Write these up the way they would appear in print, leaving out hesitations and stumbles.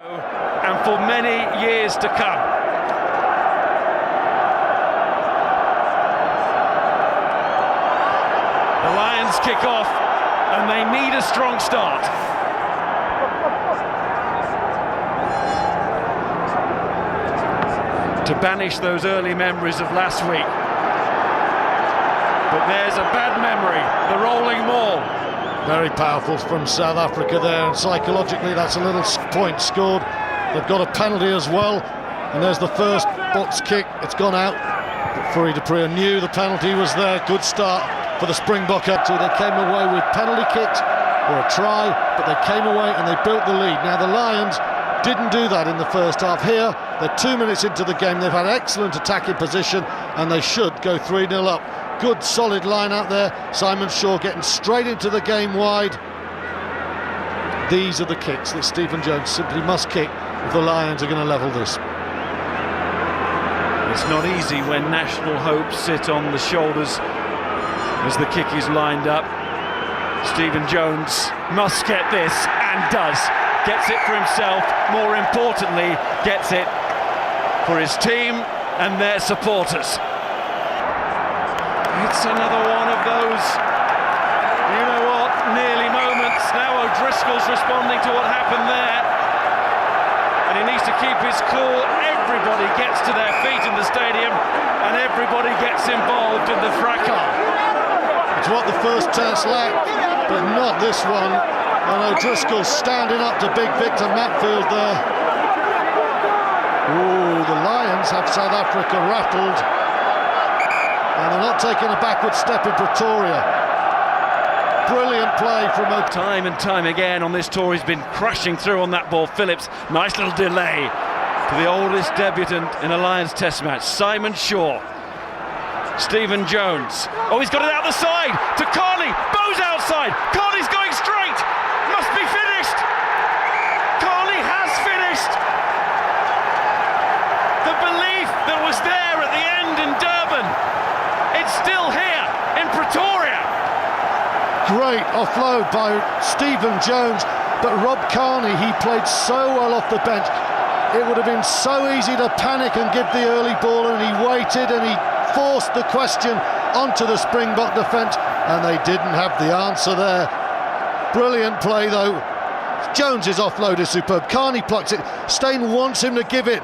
And for many years to come. The Lions kick off, and they need a strong start. To banish those early memories of last week. But there's a bad memory, the rolling maul. Very powerful from South Africa there, and psychologically that's a little point scored. They've got a penalty as well, and there's the first box kick. It's gone out, but Fourie du Preez knew the penalty was there. Good start for the Springboks. They came away with penalty kicks or a try, but they came away and they built the lead. Now the Lions didn't do that in the first half. Here, they're 2 minutes into the game. They've had excellent attacking position, and they should go 3-0 up. Good solid line out there. Simon Shaw getting straight into the game wide. These are the kicks that Stephen Jones simply must kick if the Lions are going to level this. It's not easy when national hopes sit on the shoulders as the kick is lined up. Stephen Jones must get this, and does. Gets it for himself, more importantly, gets it for his team and their supporters. It's another one of those, you know what, nearly moments. Now O'Driscoll's responding to what happened there. And he needs to keep his cool. Everybody gets to their feet in the stadium, and everybody gets involved in the fracas. It's what the first test lacked, but not this one. And O'Driscoll standing up to big Victor Matfield there. Ooh, the Lions have South Africa rattled. And they're not taking a backward step in Pretoria. Brilliant play from a... Time and time again on this tour, he's been crashing through on that ball. Phillips, nice little delay to the oldest debutant in a Lions test match, Simon Shaw. Stephen Jones. Oh, he's got it out the side to Carney. Bow's outside. Carney's going straight. Must be finished. Carney has finished. The belief that was there at the end in Durban, it's still here in Pretoria. Great offload by Stephen Jones, but Rob Carney, he played so well off the bench. It would have been so easy to panic and give the early ball, and he waited and he forced the question onto the Springbok defence, and they didn't have the answer there. Brilliant play though. Jones's offload is superb. Carney plucks it. Steyn wants him to give it.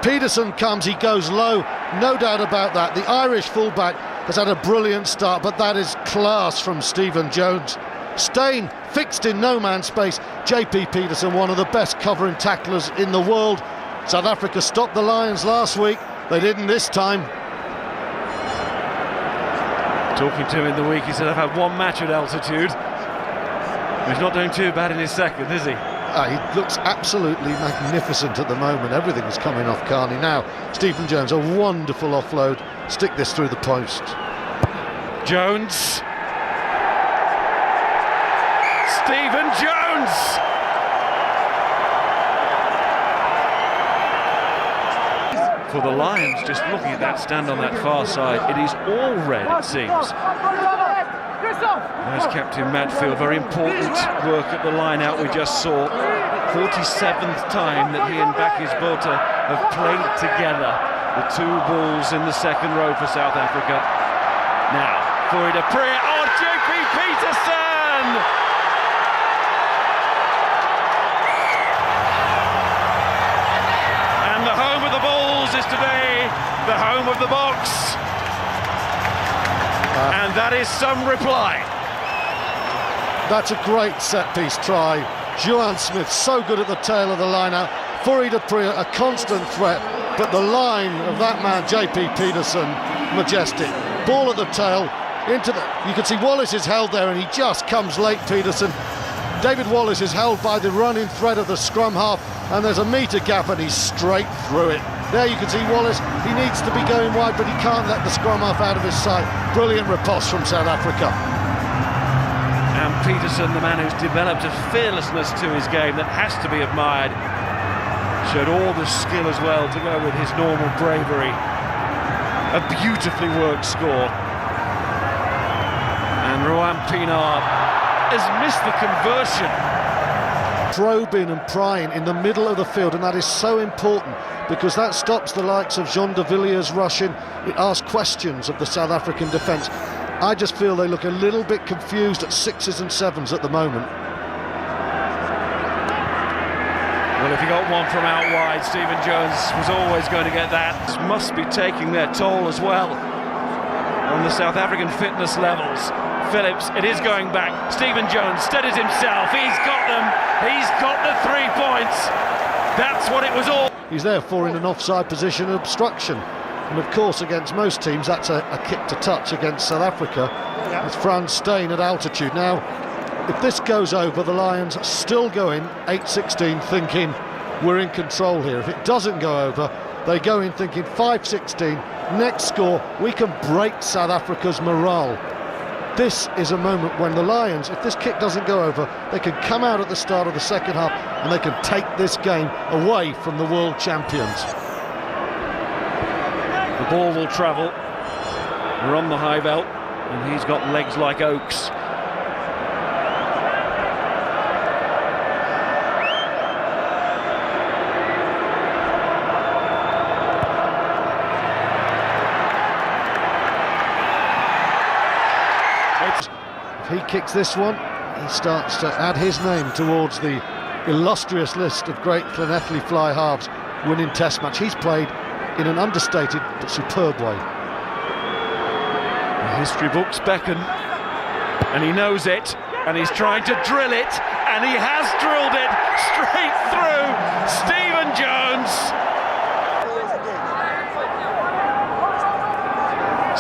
Peterson comes, he goes low, no doubt about that. The Irish fullback has had a brilliant start, but that is class from Stephen Jones. Steyn fixed in no man's space. JP Peterson, one of the best covering tacklers in the world. South Africa stopped the Lions last week. They didn't this time. Talking to him in the week, he said, I've had one match at altitude. He's not doing too bad in his second, is he? He looks absolutely magnificent at the moment. Everything's coming off Carney. Now, Stephen Jones, a wonderful offload. Stick this through the post. Jones. Stephen Jones! For the Lions, just looking at that stand on that far side, it is all red, it seems. There's Captain Matfield, very important work at the line-out we just saw. 47th time that he and Bakkies Botha have played together. The two balls in the second row for South Africa. Now, Fourie du Preez, oh, JP Peterson! And the home of the Bulls is today the home of the Boks. And that is some reply. That's a great set-piece try. Johan Smith, so good at the tail of the line-out. Fourie du Preez, a constant threat. But the line of that man, JP Peterson, majestic. Ball at the tail, into the... You can see Wallace is held there, and he just comes late, Peterson. David Wallace is held by the running thread of the scrum half, and there's a metre gap, and he's straight through it. There you can see Wallace, he needs to be going wide, but he can't let the scrum half out of his sight. Brilliant riposte from South Africa. And Peterson, the man who's developed a fearlessness to his game that has to be admired, showed all the skill as well to go with his normal bravery. A beautifully worked score. And Rohan Pienaar has missed the conversion. probing and prying in the middle of the field, and that is so important because that stops the likes of Jean de Villiers rushing. It asks questions of the South African defence. I just feel they look a little bit confused at 6s and 7s at the moment. Well, if he got one from out wide, Stephen Jones was always going to get that. This must be taking their toll as well on the South African fitness levels. Phillips, it is going back. Stephen Jones steadies himself. He's got them. He's got the 3 points. That's what it was all. He's therefore in an offside position of obstruction. And of course, against most teams, that's a kick to touch. Against South Africa, it's Frans Steyn at altitude. Now, if this goes over, the Lions are still going 8-16, thinking we're in control here. If it doesn't go over, they go in thinking 5-16, next score, we can break South Africa's morale. This is a moment when the Lions, if this kick doesn't go over, they can come out at the start of the second half and they can take this game away from the world champions. The ball will travel. We're on the high belt, and he's got legs like oaks. If he kicks this one, he starts to add his name towards the illustrious list of great Llanelli fly halves winning Test match. He's played in an understated but superb way. The history books beckon, and he knows it, and he's trying to drill it, and he has drilled it straight through. Stephen Jones.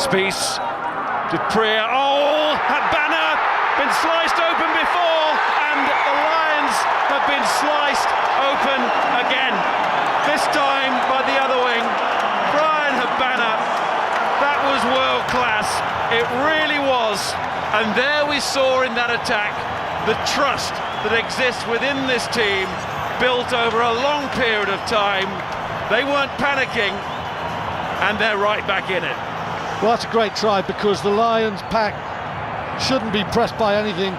Spies, de Prier, oh, Habana, been sliced open before, and the Lions have been sliced open again. This time by the other wing, Brian Habana. That was world class, it really was. And there we saw in that attack the trust that exists within this team, built over a long period of time. They weren't panicking, and they're right back in it. Well, that's a great try, because the Lions pack shouldn't be pressed by anything.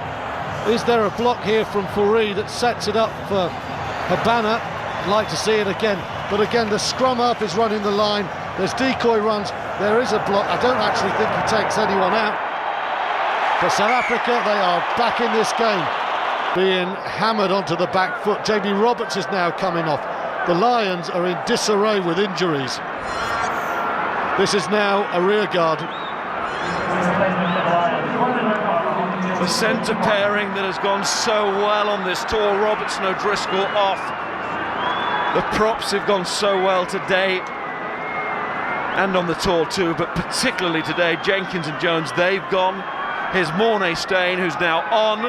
Is there a block here from Fourie that sets it up for Habana? I'd like to see it again, but again the scrum up is running the line. There's decoy runs, there is a block. I don't actually think he takes anyone out. For South Africa, they are back in this game, being hammered onto the back foot. Jamie Roberts is now coming off. The Lions are in disarray with injuries. This is now a rear guard. The centre pairing that has gone so well on this tour, Robertson, O'Driscoll off. The props have gone so well today, and on the tour too, but particularly today, Jenkins and Jones, they've gone. Here's Mornay Steyn, who's now on.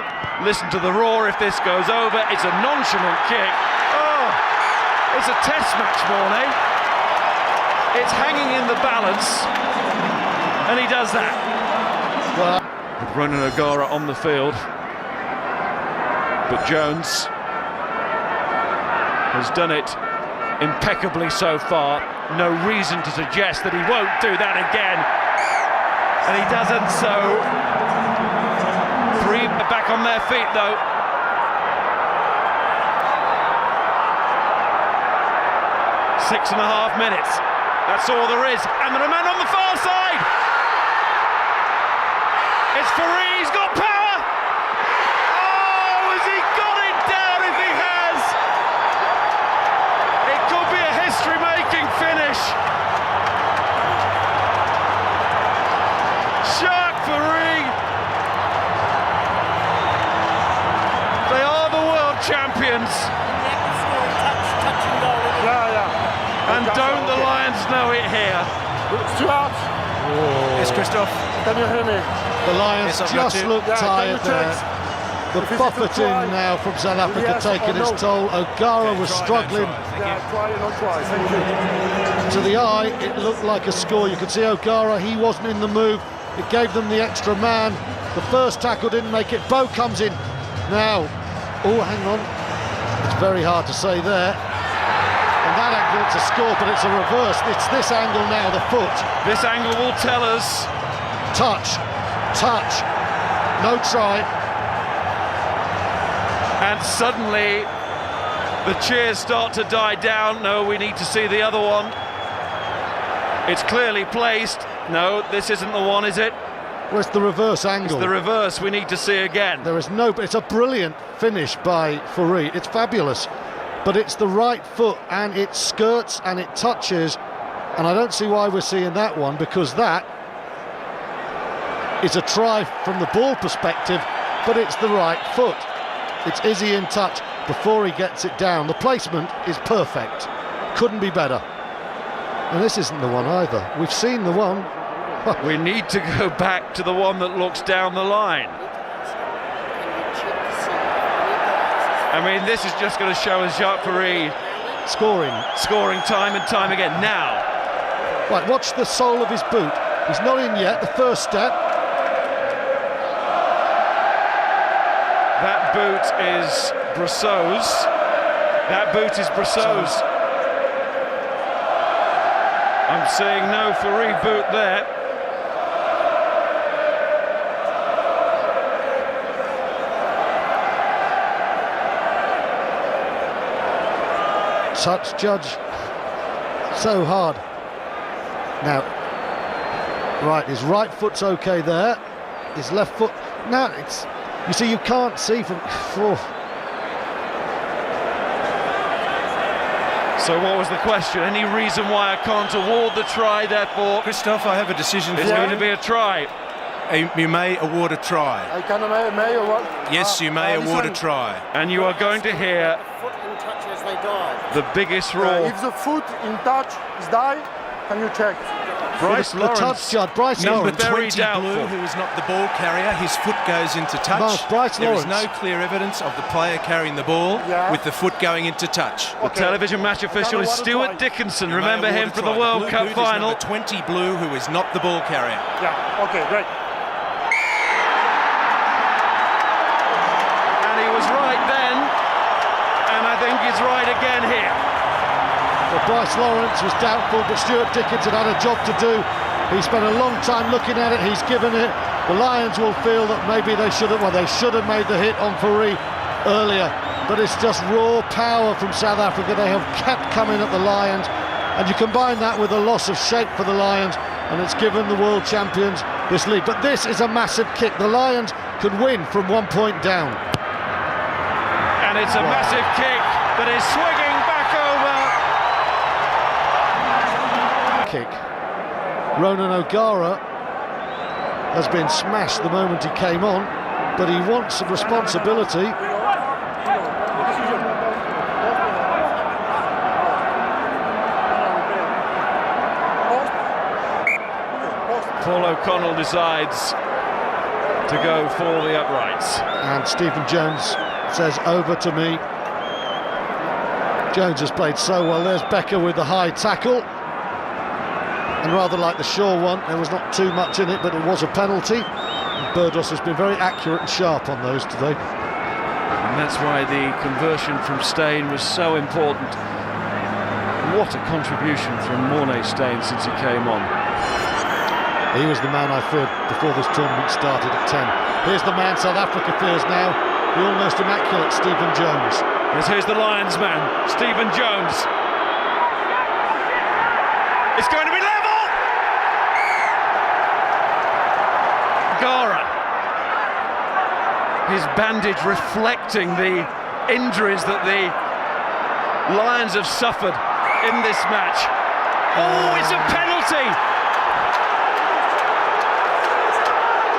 Listen to the roar if this goes over. It's a nonchalant kick. Oh, it's a Test match, Mornay. It's hanging in the balance, and he does that. Well, with Ronan O'Gara on the field, but Jones has done it impeccably so far. No reason to suggest that he won't do that again, and he doesn't. So three back on their feet though. Six and a half minutes. That's all there is, and there are men on the far side. It's Fourie, he's got power! Oh, has he got it down if he has? It could be a history-making finish. Schalk Burger. They are the world champions. And don't the Lions know it here? Stuart! Yes, Christophe. Can you hear me? the Lions just look tired there. The buffeting now from South Africa taking its toll. O'Gara was struggling. To the eye, it looked like a score. You could see O'Gara, he wasn't in the move. It gave them the extra man. The first tackle didn't make it. Bo comes in now. Oh, hang on. It's very hard to say there. And that angle, it's a score, but it's a reverse. It's this angle now, the foot. This angle will tell us. Touch, touch, no try. And suddenly The cheers start to die down. No, we need to see the other one. It's clearly placed. No, this isn't the one, is it? Well, it's the reverse angle. It's the reverse we need to see again. There is no... It's a brilliant finish by Fourie. It's fabulous. But it's the right foot, and it skirts and it touches. And I don't see why we're seeing that one, because that is a try from the ball perspective, but it's the right foot. It's Izzy in touch before he gets it down. The placement is perfect. Couldn't be better. And this isn't the one either. We've seen the one. We need to go back to the one that looks down the line. I mean, this is just going to show us Schalk Burger scoring time and time again. Now, right, watch the sole of his boot. He's not in yet. The first step. That boot is Brosseau's. That boot is Brosseau's. I'm seeing no Fourie boot there. Touch judge so hard. Now, right, his right foot's okay there. His left foot, no, it's, you see, you can't see from. So what was the question? Any reason why I can't award the try, therefore? Christoph, I have a decision for It's you. going to be a try. You may award a try. I can may award. Yes, you may award a try. And you are going to hear Foot in touch as they dive. the biggest roar. If the foot in touch is die, can you check? Bryce The touch Lawrence. judge, Bryce Number Lawrence. very 20 doubtful. Blue, who is not the ball carrier, his foot goes into touch. Mark, Bryce There is Lawrence. no clear evidence of the player carrying the ball Yeah. with the foot going into touch. The television match official is Another Stuart try. Dickinson. You may Remember award him a from try. the World blue Cup boot is final. number 20 Blue, who is not the ball carrier. Yeah, okay, great. And he was right then, and I think he's right again here. Well, Bryce Lawrence was doubtful, but Stuart Dickinson had a job to do. He spent a long time looking at it. He's given it. The Lions will feel that maybe they should have made the hit on Fourie earlier. But it's just raw power from South Africa. They have kept coming at the Lions, and you combine that with a loss of shape for the Lions, and it's given the world champions this lead. But this is a massive kick. The Lions could win from 1 point down. And it's a massive kick that is swinging back over. Kick. Ronan O'Gara has been smashed the moment he came on, but he wants some responsibility. Paul O'Connell decides to go for the uprights. And Stephen Jones says, over to me. Jones has played so well. There's Becker with the high tackle. And rather like the Shaw one, there was not too much in it, but it was a penalty. And Burdos has been very accurate and sharp on those today. And that's why the conversion from Steyn was so important. What a contribution from Morné Steyn since he came on. He was the man I feared before this tournament started at 10. Here's the man South Africa fears now, the almost immaculate Stephen Jones. Yes, here's the Lions man, Stephen Jones. It's going to be level! Gara. His bandage reflecting the injuries that the Lions have suffered in this match. Oh, it's a penalty!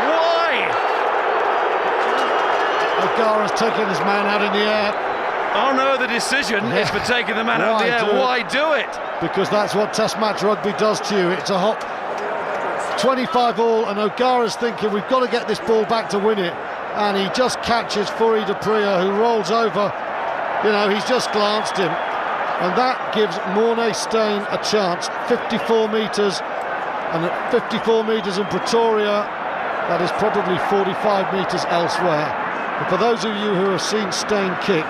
Why? O'Gara's taking his man out in the air. Oh no, the decision is for taking the man out of the air. Why do it? Because that's what Test match rugby does to you. It's a hot 25 all, and O'Gara's thinking we've got to get this ball back to win it, and he just catches Fourie de Priya, who rolls over. You know, he's just glanced him, and that gives Morné Steyn a chance. 54 metres, and at 54 metres in Pretoria, that is probably 45 metres elsewhere. And for those of you who have seen Steyn kick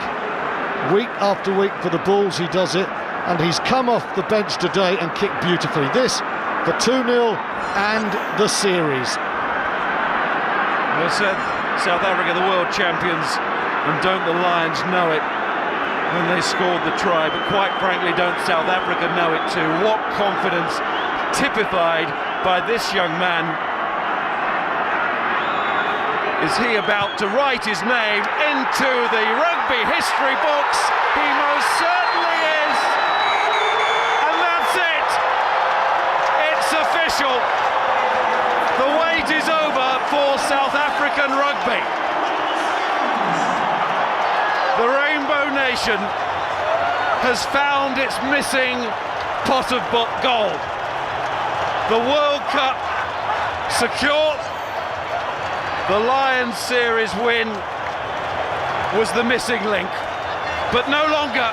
week after week for the Bulls, he does it, and he's come off the bench today and kicked beautifully. This for 2-0 and the series. Well said, South Africa, the world champions, and don't the Lions know it? when they scored the try, but quite frankly don't South Africa know it too. What confidence typified by this young man. Is he about to write his name into the rugby history books? He most certainly is. And that's it. It's official. The wait is over for South African rugby. The Rainbow Nation has found its missing pot of gold. The World Cup secure. The Lions series win was the missing link, but no longer.